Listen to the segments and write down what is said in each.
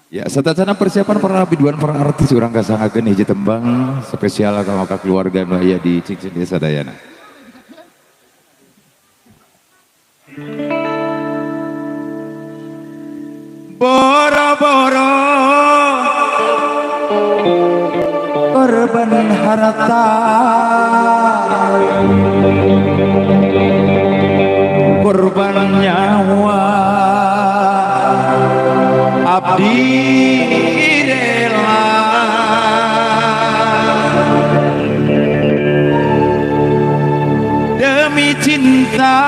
Ya, satasana persiapan para biduan para artis urang kasangakeun hiji tembang spesial ka keluarga nu aya di Cicing Desa Dayana. Boro-boro korban harta, korban nyawa, abdi rela demi cinta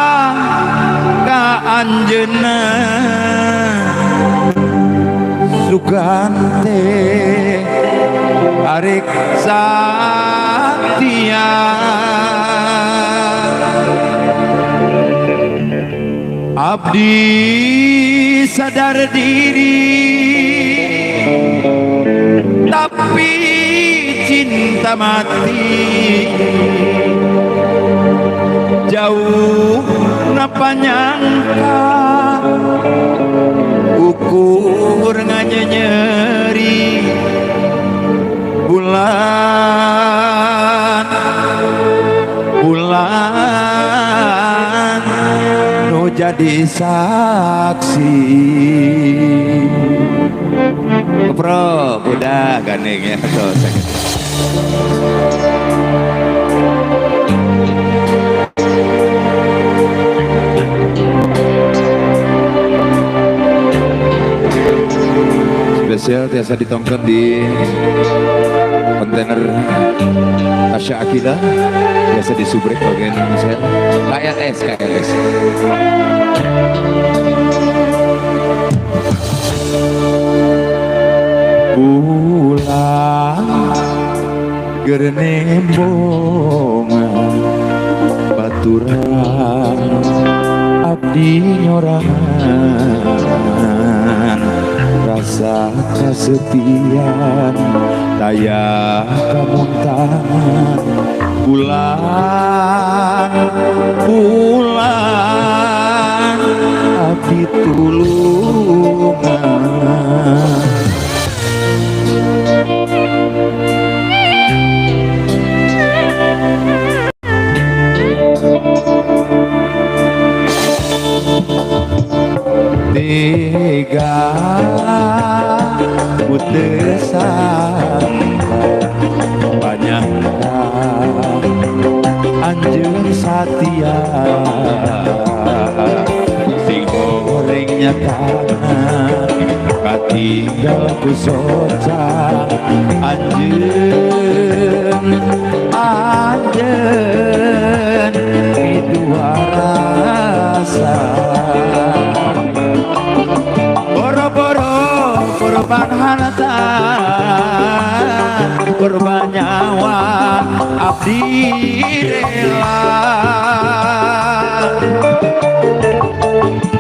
ka anjeunna sugante arek satya abdi sadar diri tapi cinta mati jauh napa nyangka ukur nganyeri bulan bulan nu jadi saksi bro udah gandeng ya tuh sakit. Spesial biasa ditongkrong di kontainer Asya Akila, biasa di subrek bagian Indonesia. KLS. Pulang gernembongan baturan abdi nyorangan rasa kesepian daya kemuntahan pulang abdi tulungan tega putesan banyak anjeun satia sing gorengnya kanan katinggal ku soca anjeun midua rasa korban harta, korban nyawa, abdi rela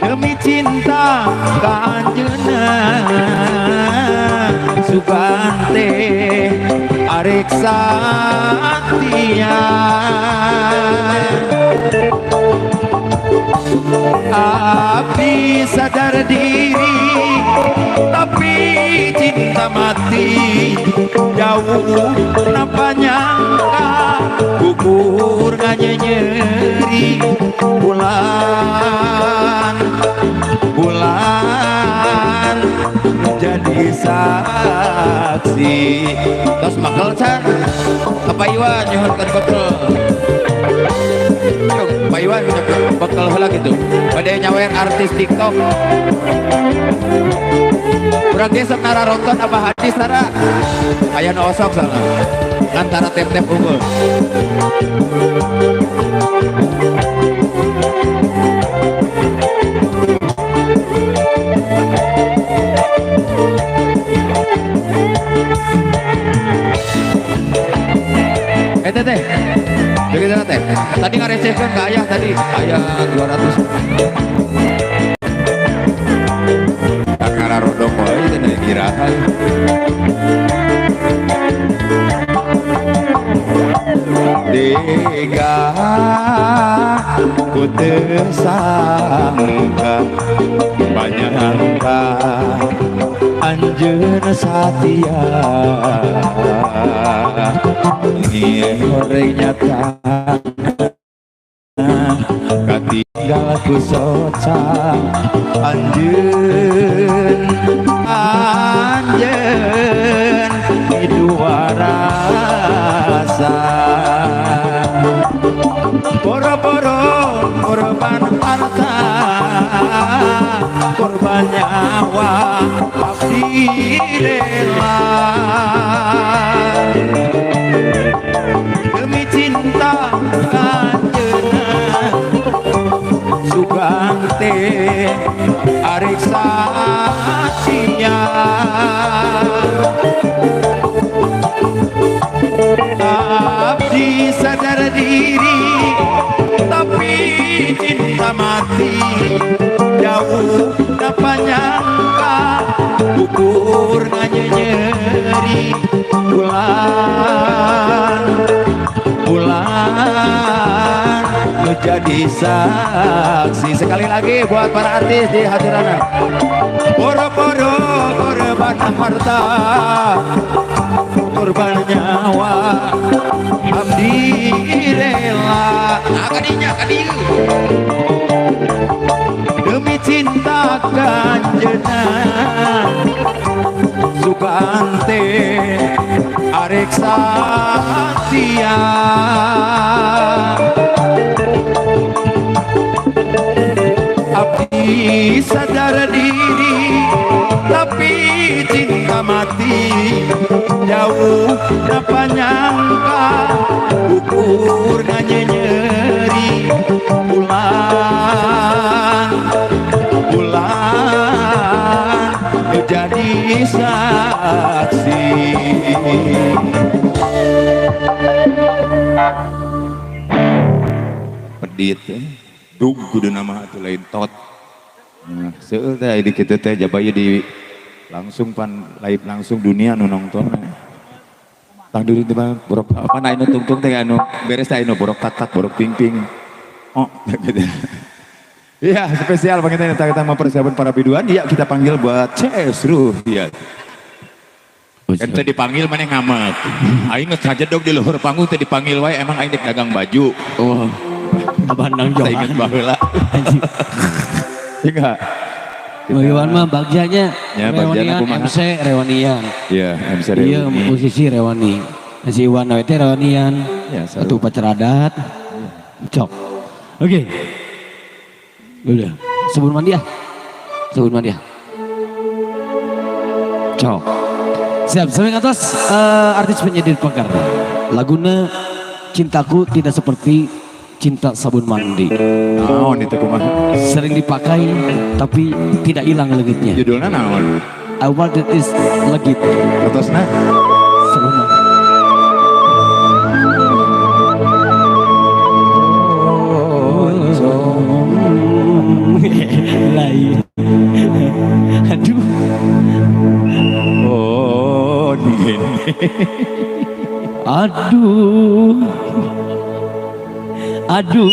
demi cinta ka anjeunna sugante arek satya abdi sadar diri tapi cinta mati jauh napa nyangka gugur nganyeri bulan jadi saksi tos makal can apa Iwan nyohorkan kotrol Pak Iwan bakal heula gitu pada nyawer artis TikTok urang ge sok nararonton apa hadis tara aya nu osok sana antara tep-tep unggul teh begitu teh tadi ngarecehkeun ka ayah tadi ayah 200 kakara rodong wae teh kirahan tega ku tersangka banyak angka anjeun satia ini horeng nyata katinggal ku soca anjeun dua rasa boro-boro korban harta korban nyawa abdi rela demi cinta kanjeuna sugang teh arek sasia abdi sadar diri tapi cinta mati jauh dapat nyangka ukur nyeri bulan menjadi saksi. Sekali lagi buat para artis di hadiran boro-boro korban harta korban nyawa abdi rela kadinya demi cinta kanjeuna sugante arek satia abdi sadar diri tapi cinta mati jauh dapat nyangka ukur nyeri bulan menjadi saksi pedit dug kudu nama atuh lain tot seueur teh di kitu teh jabaya di langsung pan live langsung dunia nu nonton tang dulu teh borok apa na anu tungtung teh anu beres teh anu borok tatak borok ping oh gitu. Iya spesial bang kita mempersiapkan para biduan iya kita panggil buat CS Ruh iya kan tadi dipanggil mana ngamak aing geus kajedog di luhur panggung tadi dipanggil wae emang aing dek dagang baju oh abandang johan inget baheula iya bagaimana mah bagjanya ya bagjana kumaha MC Rewanian iya MC Rewani iya musisi Rewani si Iwan teh Rewanian ya satu upacara adat cok oke udah sebelum mandi ya cok siap sampai atas artis penyanyi Pekar laguna cintaku tidak seperti cinta sabun mandi naon itu kumaha sering dipakai tapi tidak hilang legitnya judulnya naon I want it is legit atosna sabun mandi lain aduh oh ini aduh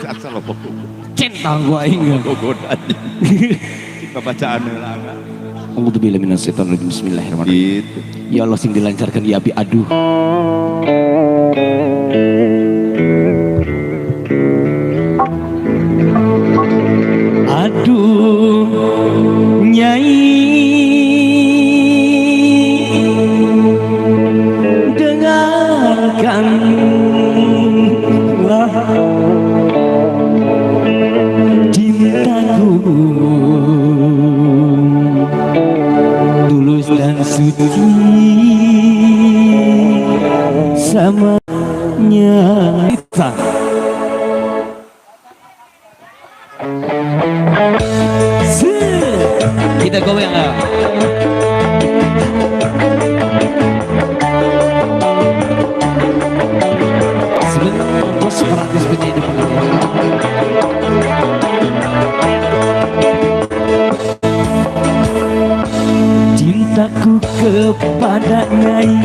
asal lo centang gua ingat kita bacaan lama Alhamdulillah minasyaitonirrajim bismillahirrahmanirrahim gitu ya Allah sing dilancarkan di abi aduh aduh nyai dengarkanlah cintaku tulus dan suci samanya kita goyang ya. Sebentar separatis penyanyi cintaku kepada Nyai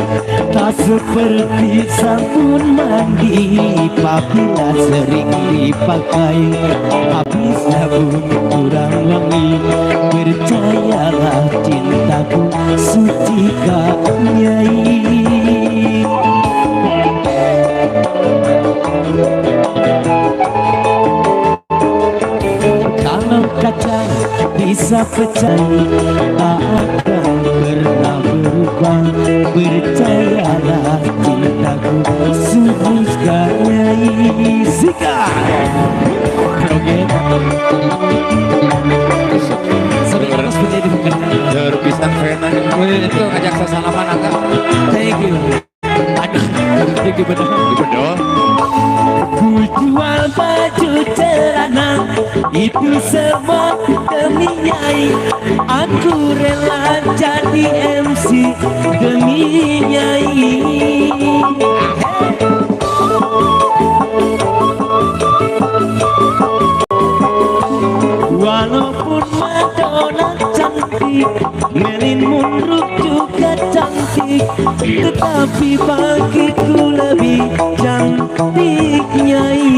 tak seperti sabun mandi apabila sering dipakai habis sabun kurang wangi. Percayalah cintaku suci kanyai. Kalau kaca bisa pecah, tak akan pernah berubah. Percayalah cintaku sungguh sekali. Sika Roget sampai terus menjadi pekerjaan Terpisan Vena itu ngajak sesalaman agak. thank you. Aduh, thank you bener. Betul. Ku jual baju celana itu semua demi Nyai. Aku rela jadi MC demi Nyai. Walaupun Madonna cantik, Marilyn Monroe juga cantik, tetapi bagiku lebih cantik Nyai.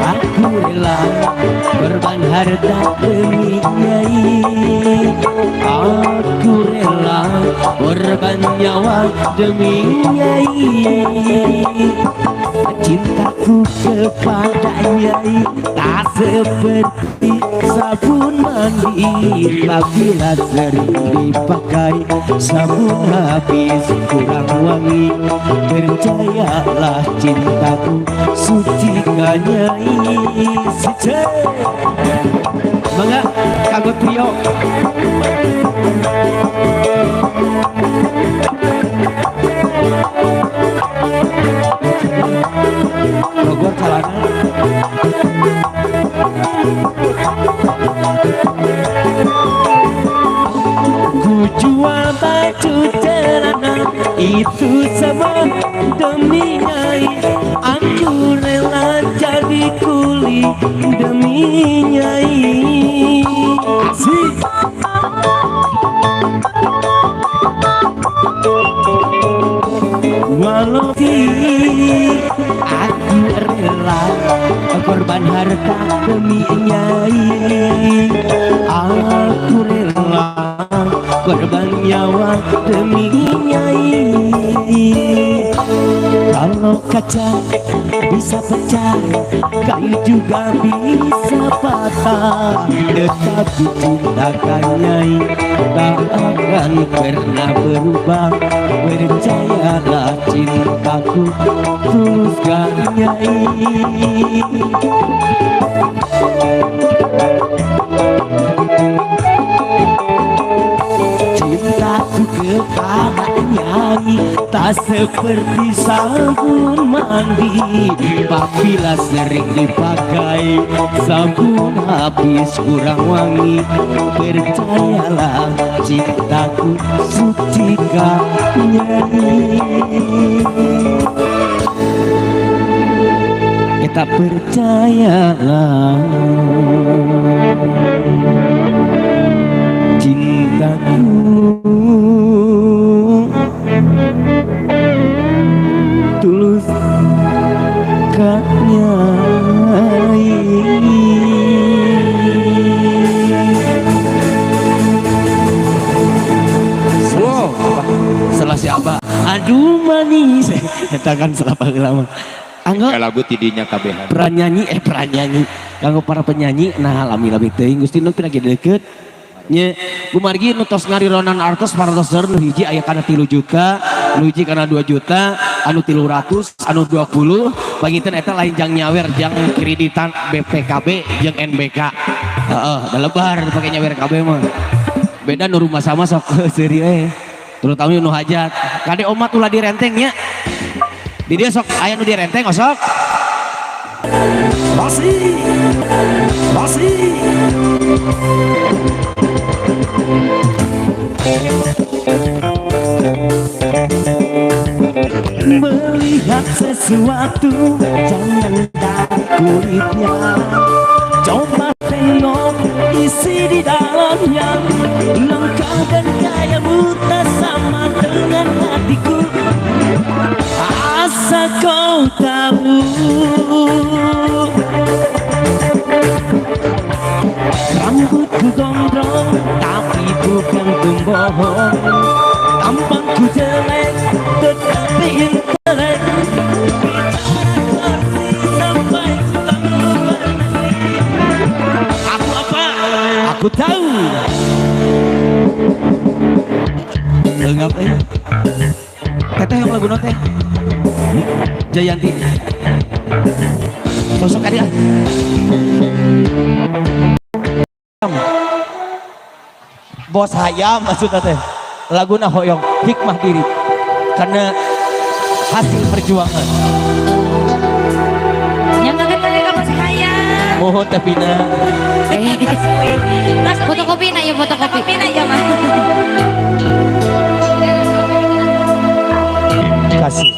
Aku rela korban harta demi Nyai. Aku rela korban nyawa demi Nyai. Cintaku kepada Nyai tak seperti sabun mandi, apabila sering dipakai sabun habis kurang wangi. Percayalah cintaku suci Nyai. Sice mangga kanggo trio. Bogor celana ku jual baju celana itu semua demi Nyai. Aku rela jadi kuli demi Nyai. Walau aku rela korban harta demi Nyai. Aku rela korban nyawa demi Nyai. Kalau kaca bisa pecah, kayu juga bisa patah, tetapi cinta Nyai tak akan pernah berubah. Percayalah cintaku tulus Nyai. Cintaku kepada Nyai tak seperti sabun mandi, apabila sering dipakai sabun habis kurang wangi. Percayalah cintaku suci Nyai. Kita percayalah cintaku tulus Nyai. Wow. Salah siapa? Aduh manis. Kita kan salah lama. Anggo Lagu tidinya kabehan. pranyanyi kanggo para penyanyi nah lami-lami teuing Gusti nu lagi deket nya kumargi nu tos ngarironan artos paradoser nu hiji aya kana 3 juta, nu hiji kana 2 juta, anu 300, anu 20 pangiten eta lain jang nyawer jang kreditan BPKB jeung NBK. Heeh, da lebar dipake nyawer KB mah. Beda nu rumah sama sok seuri we. Terutama nu hajat. Kade omat ulah direnteng nya. Di dia sok aya nu direnteng sok. Masih. Melihat sesuatu jangan dari kulitnya, coba tengok isi di dalamnya. Langkah dan gayamu tak sama dengan hatiku, asal kau tahu. bohong. Tampangku jelek tetapi intelek sampai aku apa? Aku tahu. Enggak teh. Teteh yang lagu teh. Jayanti. Sosok adik. Bos hayam maksudnya teh. Laguna hoyong hikmah diri karena hasil perjuangan. Yang gak kenal kamu saya. Mohon tapi Fotokopi na ya fotokopi na ya mah. kasih.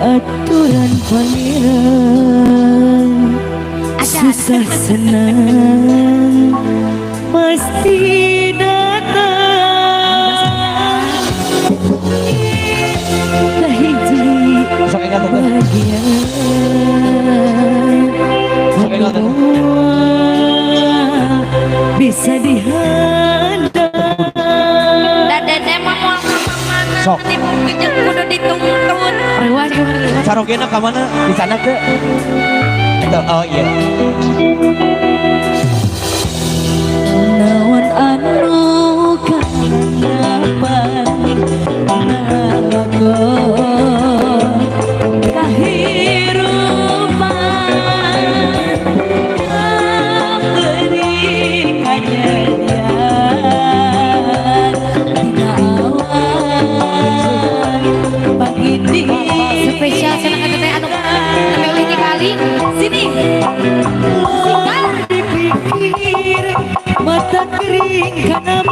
Aturan pangeran susah senang pasti datang kahiji bagian bisa dihadang Dan emang mau kemana? Sok. Nanti mungkinnya kudu dituntun. Sarogena ke mana? Di sana ke? Oh iya. Nawan anu kapan nalago kahirupan beri kajangan tina awan pagi di spesial senang teh anu sampai ulih dikali sini Dipikir mata kering karena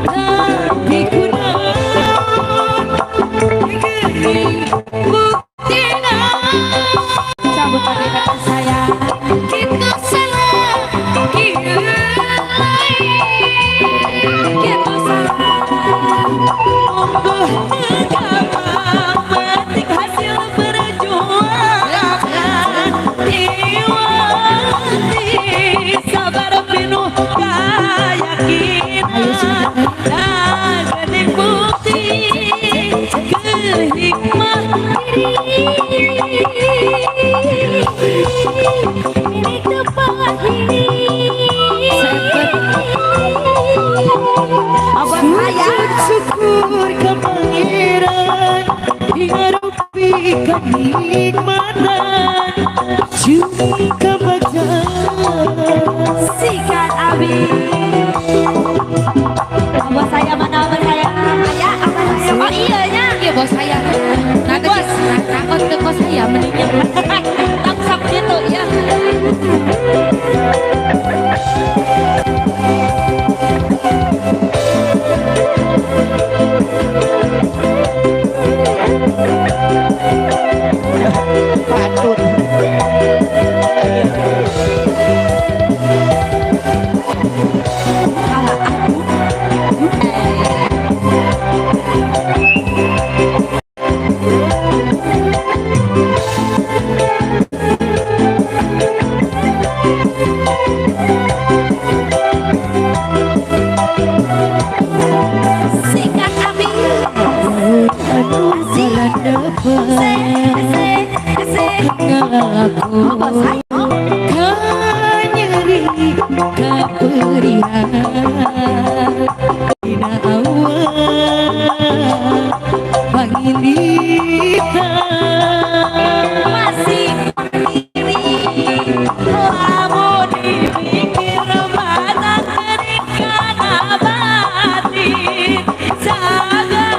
tapi kunaon kering buktina cabut lagi kata saya kita salah kita salah monggo metik hasil perjuangan diwati sabar penuh keyakinan dan gede bukti kehikmah ini tempat ini apa saya syukur ke pangeran diharupi kenikmatan cumi kebahagiaan sikat abi abah saya mana abah saya ayah abah saya oh iya nya iya bos saya nanti bos takut ke bos saya mendingnya langsung gitu ya patut sikat abi jalan depan aku kanyeri keperihan dina awal pangilitan masih pendiri lamun dipikir mata keringkan batin sagar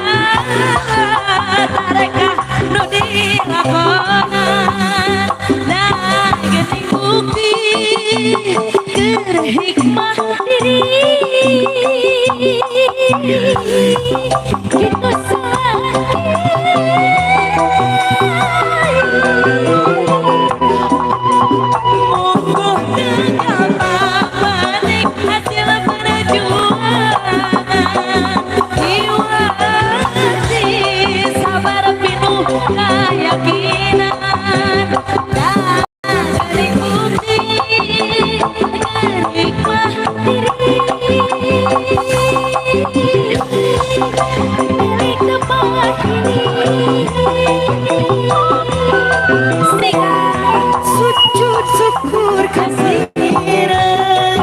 tarekah nu dilakonan nah geuning bukti keur hikmah diri gitu monggo menikmati milik tempat ini. Sujud syukur kasiran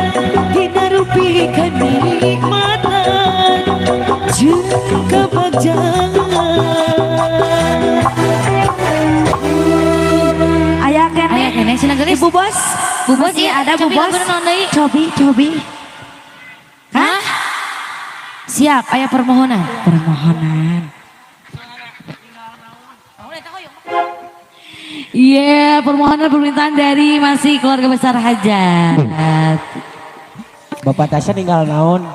dinarupikan nikmatan jeung kebagjaan. Ayah kene cenah geulis. Bu Bos iya ada Bu Bos. Cobi. Hah? Siap, ayah permohonan. Iya, permohonan permintaan dari masih keluarga besar Hajat. Bapak Tasya ninggal naon?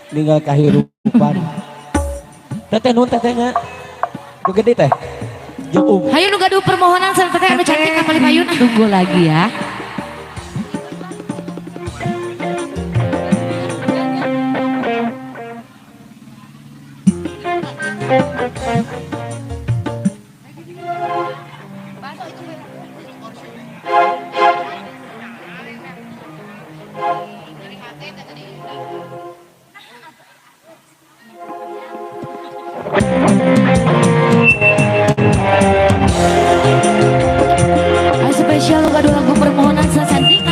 Ninggal kahirupan. Teteh nun tetehnya. Nu gede teh. Jeung Hayu nu gaduh permohonan sareng teteh anu cantik ka Palipayun. Tunggu lagi ya. Spesial lu gaduh lagu permohonan sasantik.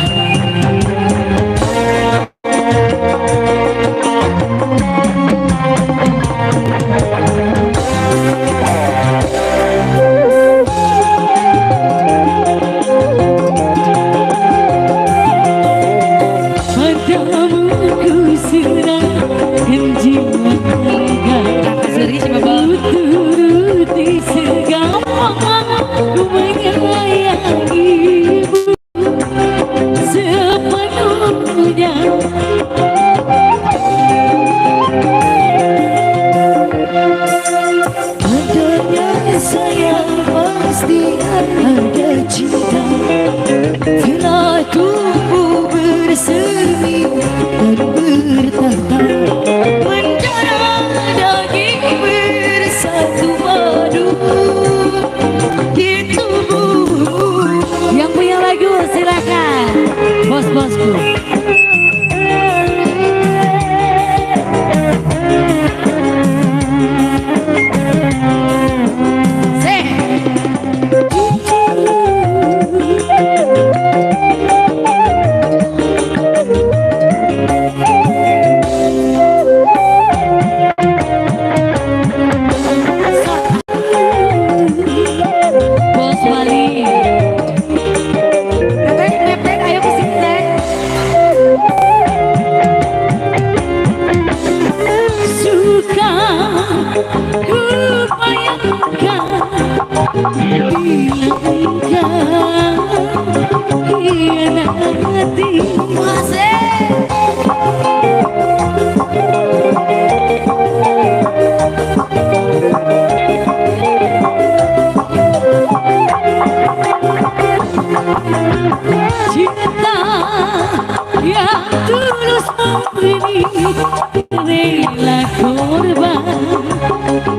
Rela korban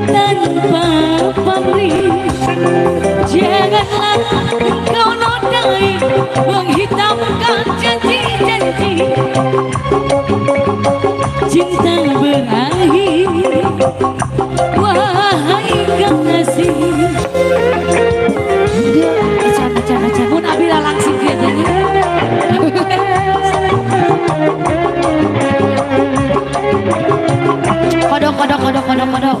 tanpa pamrih. Janganlah engkau nodai menghitamkan janji-janji. Cinta berakhir, wahai kekasih. Baca. Mun abila langsung kayaknya. Kodok.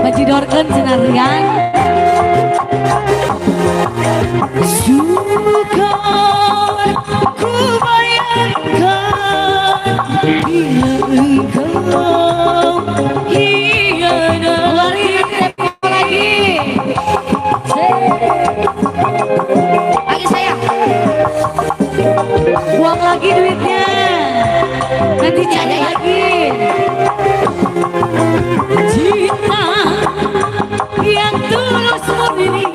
Bajidorkeun cenarian. Sukar ku bayangkan bila engkau hianat. Lagi saya buang lagi duitnya, nanti ada lagi. Cinta yang tulus murni,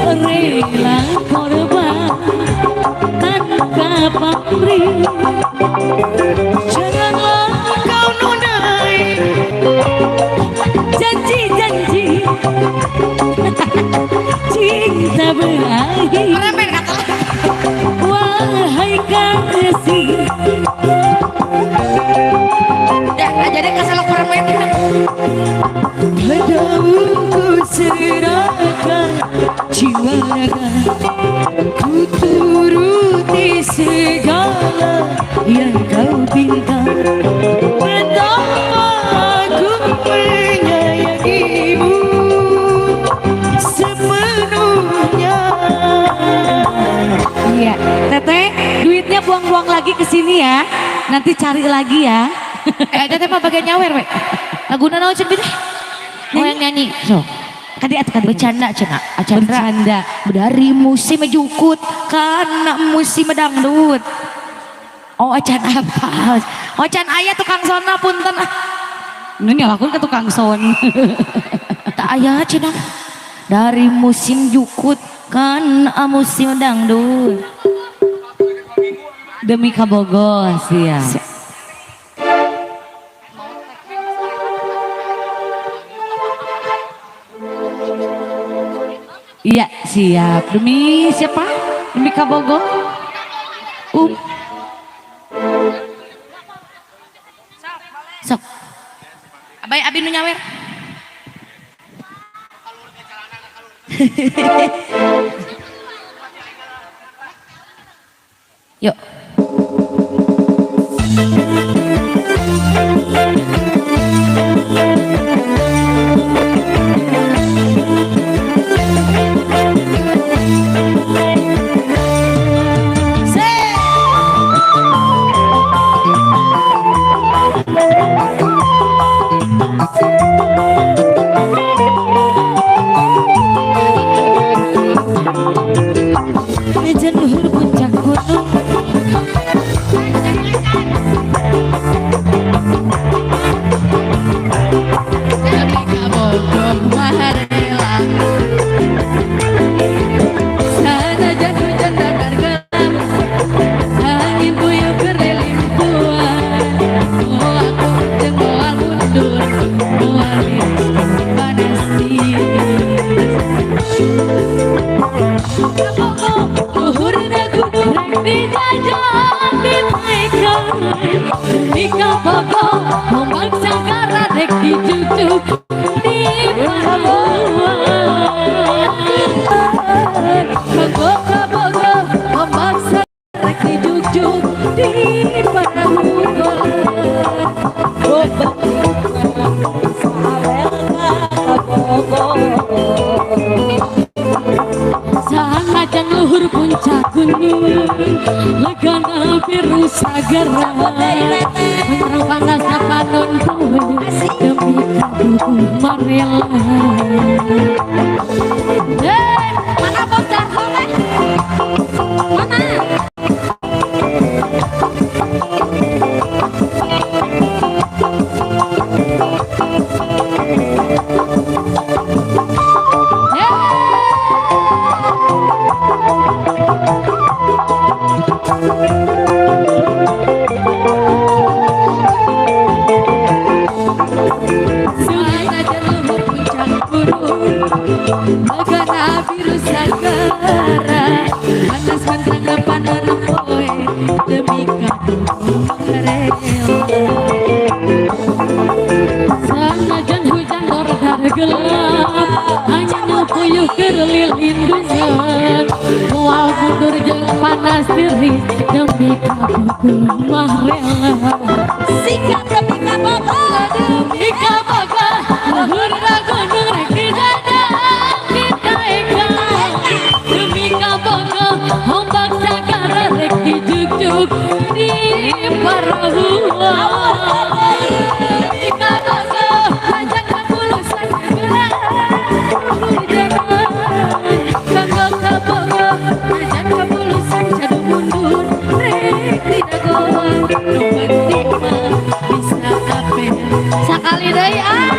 rela korban tanpa pamrih. Ya, jadi keselak orang main kita. Padamu serahkan jiwa raga, ku turuti segala yang kau pinta. Betapa aku menyayangimu sepenuhnya. Iya, Teteh, duitnya buang-buang lagi ke sini ya. Nanti cari lagi ya. Teteh mah bagian nyawer, we. Laguna naon cenah teh? Oh yang nyanyi. So. Bercanda cenah. Bercanda. Dari musim jukut karena musim dangdut. Oh acan apa? Oh acan aya tukang sona punten. Ini nyalakan ke tukang son. Tak aya cenah. Dari musim jukut karena musim dangdut. Demi kabogos ya. Iya siap. Demi siapa? Demi Kabogo. Sok. Abai abi nu nyawer. Yuk. Meja luhur puncak gunung. Demi kabogo maharela. Sanajan hujan dadar gelap, angin puyuh kerelimpaan. Oh aku jeung moal mundur, moal panas luhurna gunung rek dijajah dinaikkan. Di Kabogo ombak sangkara rek dijujuk di palabuhan. Kabogo ombak sangkara rek dijujuk di palabuhan. Sanajan luhur puncak gunung, legana biru sagara, menyerang panas panon kowe demi kabuku marela. Mana bos darho teh? Mana? Sanajan luhur puncak gunung, legana biru sagara, panas menterang panon kowe demi kabuku marela. Sanajan hujan dordar gelap, hanya puyuh kerlilin dunia. Moal mundur jeung panas diri demi kabuku mah rela. Sikat demi kabogo. Demi Kabogo luhurna gunung rek dijajah dinaikkan. Demi Kabogo ombak sagara rek dijujuk di palabuhan. Demi Kabogo ajak kapulusan gerak di jalan. Kabogo ajak kapulusan jadu mundur rek didagoan. Nu penting mah bisa apel Sakali deui ah.